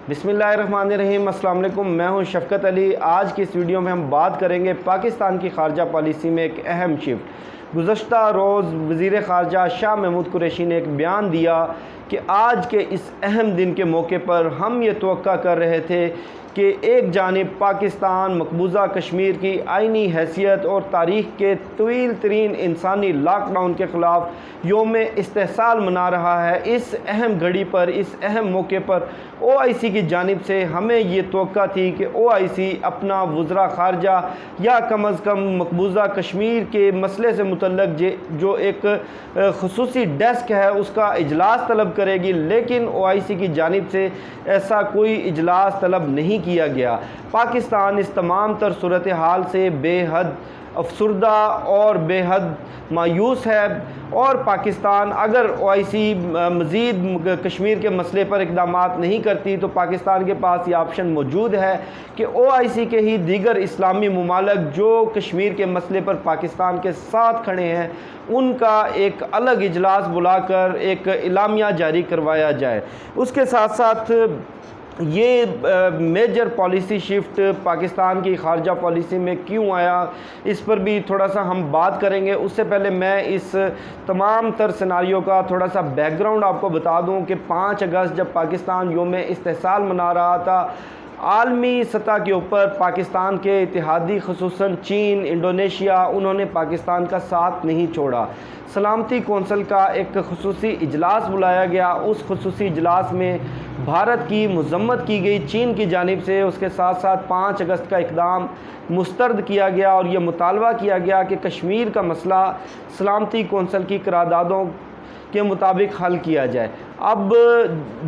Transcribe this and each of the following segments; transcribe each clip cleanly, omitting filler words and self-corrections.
بسم اللہ الرحمن الرحیم۔ السلام علیکم، میں ہوں شفقت علی۔ آج کی اس ویڈیو میں ہم بات کریں گے پاکستان کی خارجہ پالیسی میں ایک اہم شفٹ۔ گزشتہ روز وزیر خارجہ شاہ محمود قریشی نے ایک بیان دیا کہ آج کے اس اہم دن کے موقع پر ہم یہ توقع کر رہے تھے کہ ایک جانب پاکستان مقبوضہ کشمیر کی آئینی حیثیت اور تاریخ کے طویل ترین انسانی لاک ڈاؤن کے خلاف یوم استحصال منا رہا ہے۔ اس اہم گھڑی پر، اس اہم موقع پر او آئی سی کی جانب سے ہمیں یہ توقع تھی کہ او آئی سی اپنا وزراء خارجہ یا کم از کم مقبوضہ کشمیر کے مسئلے سے متعلق جو ایک خصوصی ڈیسک ہے اس کا اجلاس طلب کرے گی، لیکن او آئی سی کی جانب سے ایسا کوئی اجلاس طلب نہیں کیا گیا۔ پاکستان اس تمام تر صورتحال سے بے حد افسردہ اور بے حد مایوس ہے، اور پاکستان اگر او آئی سی مزید کشمیر کے مسئلے پر اقدامات نہیں کرتی تو پاکستان کے پاس یہ آپشن موجود ہے کہ او آئی سی کے ہی دیگر اسلامی ممالک جو کشمیر کے مسئلے پر پاکستان کے ساتھ کھڑے ہیں ان کا ایک الگ اجلاس بلا کر ایک اعلامیہ جاری کروایا جائے۔ اس کے ساتھ ساتھ یہ میجر پالیسی شفٹ پاکستان کی خارجہ پالیسی میں کیوں آیا، اس پر بھی تھوڑا سا ہم بات کریں گے۔ اس سے پہلے میں اس تمام تر سیناریو کا تھوڑا سا بیک گراؤنڈ آپ کو بتا دوں کہ 5 اگست جب پاکستان یوم استحصال منا رہا تھا، عالمی سطح کے اوپر پاکستان کے اتحادی خصوصاً چین، انڈونیشیا، انہوں نے پاکستان کا ساتھ نہیں چھوڑا۔ سلامتی کونسل کا ایک خصوصی اجلاس بلایا گیا، اس خصوصی اجلاس میں بھارت کی مذمت کی گئی چین کی جانب سے۔ اس کے ساتھ ساتھ 5 اگست کا اقدام مسترد کیا گیا اور یہ مطالبہ کیا گیا کہ کشمیر کا مسئلہ سلامتی کونسل کی قراردادوں کے مطابق حل کیا جائے۔ اب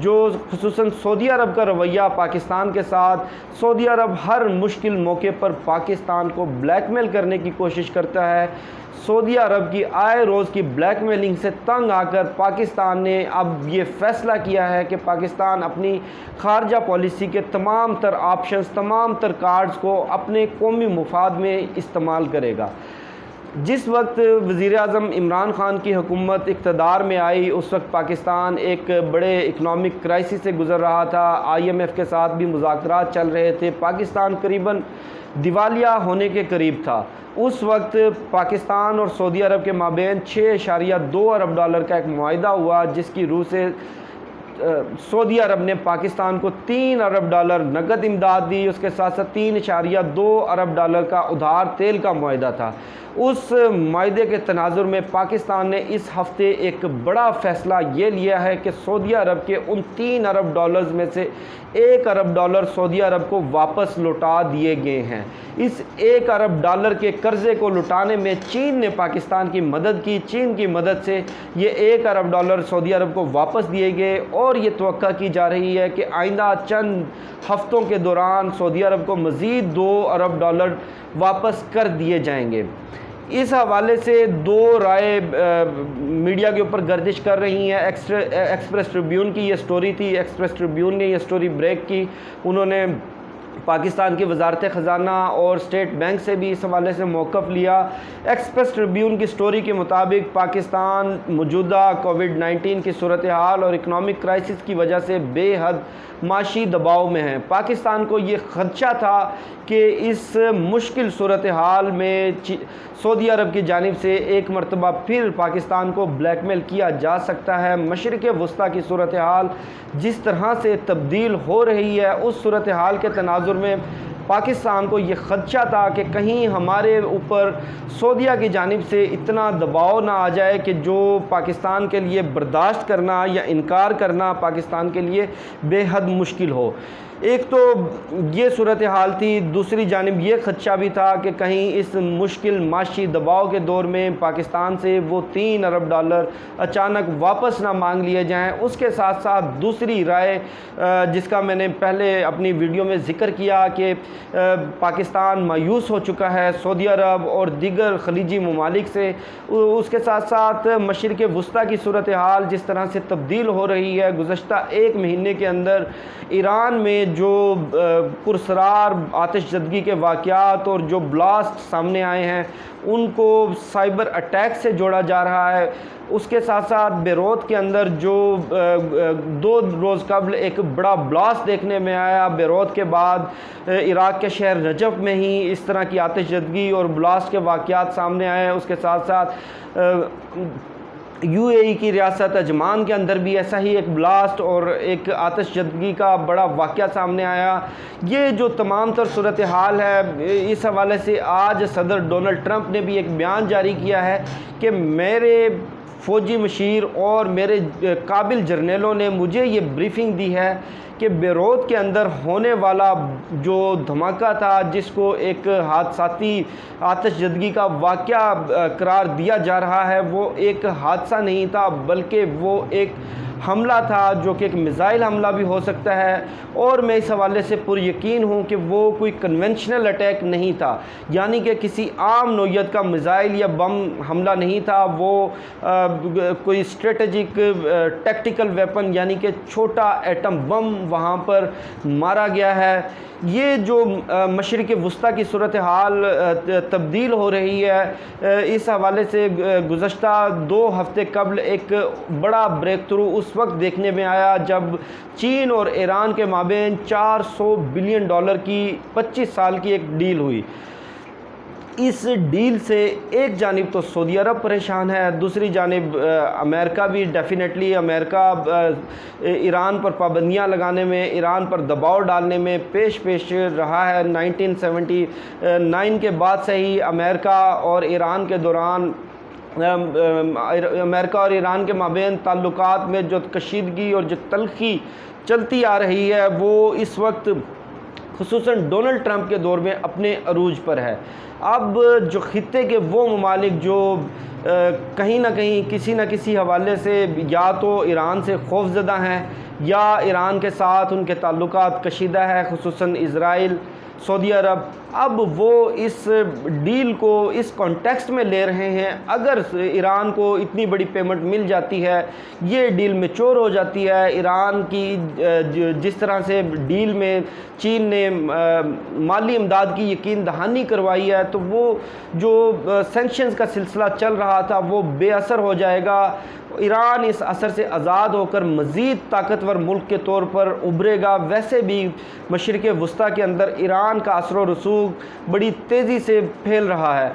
جو خصوصاً سعودی عرب کا رویہ پاکستان کے ساتھ، سعودی عرب ہر مشکل موقع پر پاکستان کو بلیک میل کرنے کی کوشش کرتا ہے۔ سعودی عرب کی آئے روز کی بلیک میلنگ سے تنگ آ کر پاکستان نے اب یہ فیصلہ کیا ہے کہ پاکستان اپنی خارجہ پالیسی کے تمام تر آپشنز، تمام تر کارڈز کو اپنے قومی مفاد میں استعمال کرے گا۔ جس وقت وزیر اعظم عمران خان کی حکومت اقتدار میں آئی اس وقت پاکستان ایک بڑے اکنامک کرائسس سے گزر رہا تھا، آئی ایم ایف کے ساتھ بھی مذاکرات چل رہے تھے، پاکستان قریباً دیوالیہ ہونے کے قریب تھا۔ اس وقت پاکستان اور سعودی عرب کے مابین $6.2 ارب کا ایک معاہدہ ہوا، جس کی روح سے سعودی عرب نے پاکستان کو $3 ارب نقد امداد دی، اس کے ساتھ ساتھ $3.2 ارب کا ادھار تیل کا معاہدہ تھا۔ اس معاہدے کے تناظر میں پاکستان نے اس ہفتے ایک بڑا فیصلہ یہ لیا ہے کہ سعودی عرب کے ان $3 ارب میں سے $1 ارب سعودی عرب کو واپس لوٹا دیے گئے ہیں۔ اس $1 ارب کے قرضے کو لوٹانے میں چین نے پاکستان کی مدد کی۔ چین کی مدد سے یہ $1 ارب سعودی عرب کو واپس دیے گئے، اور یہ توقع کی جا رہی ہے کہ آئندہ چند ہفتوں کے دوران سعودی عرب کو مزید $2 ارب واپس کر دیے جائیں گے۔ اس حوالے سے 2 رائے میڈیا کے اوپر گردش کر رہی ہیں۔ ایکسپریس ٹریبیون کی یہ سٹوری تھی، ایکسپریس ٹریبیون نے یہ سٹوری بریک کی، انہوں نے پاکستان کی وزارت خزانہ اور اسٹیٹ بینک سے بھی اس حوالے سے موقف لیا۔ ایکسپریس ٹریبیون کی سٹوری کے مطابق پاکستان موجودہ کووڈ-19 کی صورتحال اور اکنامک کرائسس کی وجہ سے بے حد معاشی دباؤ میں ہے۔ پاکستان کو یہ خدشہ تھا کہ اس مشکل صورتحال میں سعودی عرب کی جانب سے ایک مرتبہ پھر پاکستان کو بلیک میل کیا جا سکتا ہے۔ مشرق وسطیٰ کی صورتحال جس طرح سے تبدیل ہو رہی ہے، اس صورتحال کے تناظر میں پاکستان کو یہ خدشہ تھا کہ کہیں ہمارے اوپر سعودیہ کی جانب سے اتنا دباؤ نہ آ جائے کہ جو پاکستان کے لیے برداشت کرنا یا انکار کرنا پاکستان کے لیے بے حد مشکل ہو۔ ایک تو یہ صورتحال تھی، دوسری جانب یہ خدشہ بھی تھا کہ کہیں اس مشکل معاشی دباؤ کے دور میں پاکستان سے وہ $3 ارب اچانک واپس نہ مانگ لیے جائیں۔ اس کے ساتھ ساتھ دوسری رائے جس کا میں نے پہلے اپنی ویڈیو میں ذکر کیا کہ پاکستان مایوس ہو چکا ہے سعودی عرب اور دیگر خلیجی ممالک سے، اس کے ساتھ ساتھ مشرق وسطیٰ کی صورتحال جس طرح سے تبدیل ہو رہی ہے۔ گزشتہ 1 مہینے کے اندر ایران میں جو پرسرار آتش زدگی کے واقعات اور جو بلاسٹ سامنے آئے ہیں ان کو سائبر اٹیک سے جوڑا جا رہا ہے۔ اس کے ساتھ ساتھ بیروت کے اندر جو 2 روز قبل ایک بڑا بلاسٹ دیکھنے میں آیا، بیروت کے بعد عراق کے شہر نجف میں ہی اس طرح کی آتش زدگی اور بلاسٹ کے واقعات سامنے آئے ہیں۔ اس کے ساتھ ساتھ UAE کی ریاست عجمان کے اندر بھی ایسا ہی ایک بلاسٹ اور ایک آتش زدگی کا بڑا واقعہ سامنے آیا۔ یہ جو تمام تر صورتحال ہے، اس حوالے سے آج صدر ڈونلڈ ٹرمپ نے بھی ایک بیان جاری کیا ہے کہ میرے فوجی مشیر اور میرے قابل جرنیلوں نے مجھے یہ بریفنگ دی ہے کہ بیروت کے اندر ہونے والا جو دھماکہ تھا، جس کو ایک حادثاتی آتش زدگی کا واقعہ قرار دیا جا رہا ہے، وہ ایک حادثہ نہیں تھا بلکہ وہ ایک حملہ تھا جو کہ ایک میزائل حملہ بھی ہو سکتا ہے، اور میں اس حوالے سے پر یقین ہوں کہ وہ کوئی کنونشنل اٹیک نہیں تھا، یعنی کہ کسی عام نوعیت کا میزائل یا بم حملہ نہیں تھا، وہ کوئی اسٹریٹجک ٹیکٹیکل ویپن یعنی کہ چھوٹا ایٹم بم وہاں پر مارا گیا ہے۔ یہ جو مشرق وسطیٰ کی صورتحال تبدیل ہو رہی ہے، اس حوالے سے گزشتہ 2 ہفتے قبل ایک بڑا بریک تھرو اس وقت دیکھنے میں آیا جب چین اور ایران کے مابین $400 بلین کی 25 سال کی ایک ڈیل ہوئی۔ اس ڈیل سے ایک جانب تو سعودی عرب پریشان ہے، دوسری جانب امریکہ بھی ڈیفینیٹلی، امریکہ ایران پر پابندیاں لگانے میں، ایران پر دباؤ ڈالنے میں پیش رہا ہے۔ 1979 کے بعد سے ہی امریکہ اور ایران کے مابین تعلقات میں جو کشیدگی اور جو تلخی چلتی آ رہی ہے، وہ اس وقت خصوصاً ڈونلڈ ٹرمپ کے دور میں اپنے عروج پر ہے۔ اب جو خطے کے وہ ممالک جو کہیں نہ کہیں کسی نہ کسی حوالے سے یا تو ایران سے خوف زدہ ہیں یا ایران کے ساتھ ان کے تعلقات کشیدہ ہے، خصوصاً اسرائیل، سعودی عرب، اب وہ اس ڈیل کو اس کانٹیکسٹ میں لے رہے ہیں۔ اگر ایران کو اتنی بڑی پیمنٹ مل جاتی ہے، یہ ڈیل میچور ہو جاتی ہے، ایران کی جس طرح سے ڈیل میں چین نے مالی امداد کی یقین دہانی کروائی ہے، تو وہ جو سینکشنز کا سلسلہ چل رہا تھا وہ بے اثر ہو جائے گا۔ ایران اس اثر سے آزاد ہو کر مزید طاقتور ملک کے طور پر ابھرے گا۔ ویسے بھی مشرق وسطیٰ کے اندر ایران کا اثر و رسوخ بڑی تیزی سے پھیل رہا ہے۔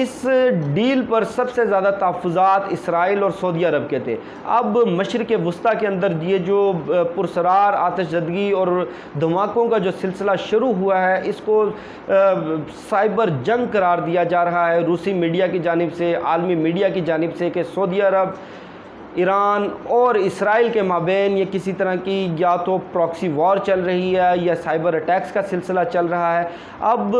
اس ڈیل پر سب سے زیادہ تحفظات اسرائیل اور سعودی عرب کے تھے۔ اب مشرق وسطیٰ کے اندر یہ جو پرسرار آتش زدگی اور دھماکوں کا جو سلسلہ شروع ہوا ہے، اس کو سائبر جنگ قرار دیا جا رہا ہے روسی میڈیا کی جانب سے، عالمی میڈیا کی جانب سے، کہ سعودی عرب، ایران اور اسرائیل کے مابین یہ کسی طرح کی یا تو پراکسی وار چل رہی ہے یا سائبر اٹیکس کا سلسلہ چل رہا ہے۔ اب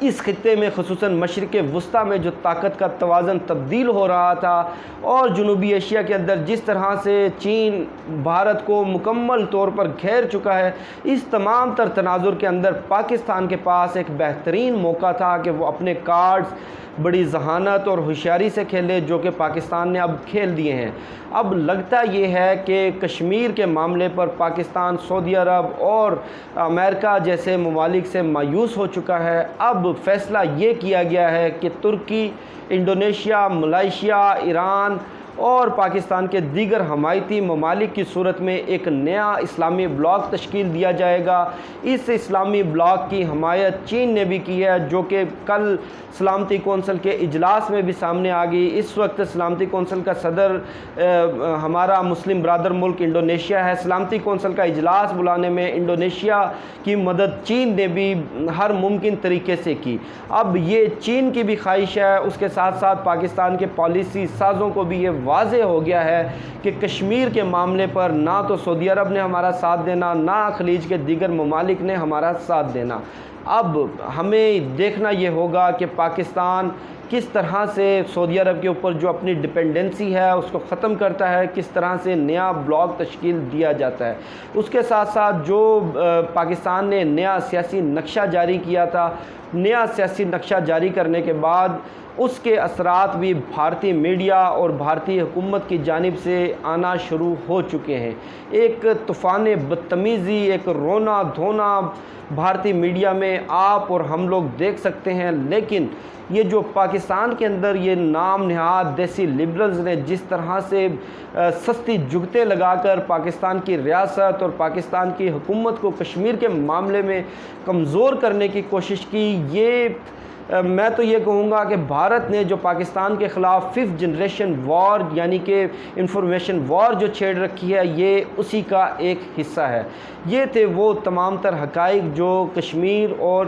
اس خطے میں خصوصاً مشرق وسطیٰ میں جو طاقت کا توازن تبدیل ہو رہا تھا، اور جنوبی ایشیا کے اندر جس طرح سے چین بھارت کو مکمل طور پر گھیر چکا ہے، اس تمام تر تناظر کے اندر پاکستان کے پاس ایک بہترین موقع تھا کہ وہ اپنے کارڈز بڑی ذہانت اور ہوشیاری سے کھیلے، جو کہ پاکستان نے اب کھیل دیے ہیں۔ اب لگتا یہ ہے کہ کشمیر کے معاملے پر پاکستان سعودی عرب اور امریکہ جیسے ممالک سے مایوس ہو چکا ہے۔ اب فیصلہ یہ کیا گیا ہے کہ ترکی، انڈونیشیا، ملائیشیا، ایران اور پاکستان کے دیگر حمایتی ممالک کی صورت میں ایک نیا اسلامی بلاک تشکیل دیا جائے گا۔ اس اسلامی بلاک کی حمایت چین نے بھی کی ہے، جو کہ کل سلامتی کونسل کے اجلاس میں بھی سامنے آ گئی۔ اس وقت سلامتی کونسل کا صدر ہمارا مسلم برادر ملک انڈونیشیا ہے۔ سلامتی کونسل کا اجلاس بلانے میں انڈونیشیا کی مدد چین نے بھی ہر ممکن طریقے سے کی۔ اب یہ چین کی بھی خواہش ہے، اس کے ساتھ ساتھ پاکستان کے پالیسی سازوں کو بھی یہ واضح ہو گیا ہے کہ کشمیر کے معاملے پر نہ تو سعودی عرب نے ہمارا ساتھ دینا، نہ خلیج کے دیگر ممالک نے ہمارا ساتھ دینا۔ اب ہمیں دیکھنا یہ ہوگا کہ پاکستان کس طرح سے سعودی عرب کے اوپر جو اپنی ڈپینڈنسی ہے اس کو ختم کرتا ہے، کس طرح سے نیا بلاک تشکیل دیا جاتا ہے۔ اس کے ساتھ ساتھ جو پاکستان نے نیا سیاسی نقشہ جاری کیا تھا، نیا سیاسی نقشہ جاری کرنے کے بعد اس کے اثرات بھی بھارتی میڈیا اور بھارتی حکومت کی جانب سے آنا شروع ہو چکے ہیں۔ ایک طوفان بدتمیزی، ایک رونا دھونا بھارتی میڈیا میں آپ اور ہم لوگ دیکھ سکتے ہیں، لیکن یہ جو پاکستان کے اندر یہ نام نہاد دیسی لبرلز نے جس طرح سے سستی جگتیں لگا کر پاکستان کی ریاست اور پاکستان کی حکومت کو کشمیر کے معاملے میں کمزور کرنے کی کوشش کی، یہ میں تو یہ کہوں گا کہ بھارت نے جو پاکستان کے خلاف 5th جنریشن وار یعنی کہ انفارمیشن وار جو چھیڑ رکھی ہے، یہ اسی کا ایک حصہ ہے۔ یہ تھے وہ تمام تر حقائق جو کشمیر اور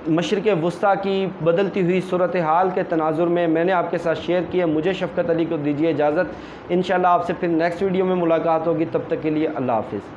مشرق وسطیٰ کی بدلتی ہوئی صورتحال کے تناظر میں نے آپ کے ساتھ شیئر کیا۔ مجھے شفقت علی کو دیجیے اجازت، انشاءاللہ آپ سے پھر نیکسٹ ویڈیو میں ملاقات ہوگی، تب تک کے لیے اللہ حافظ۔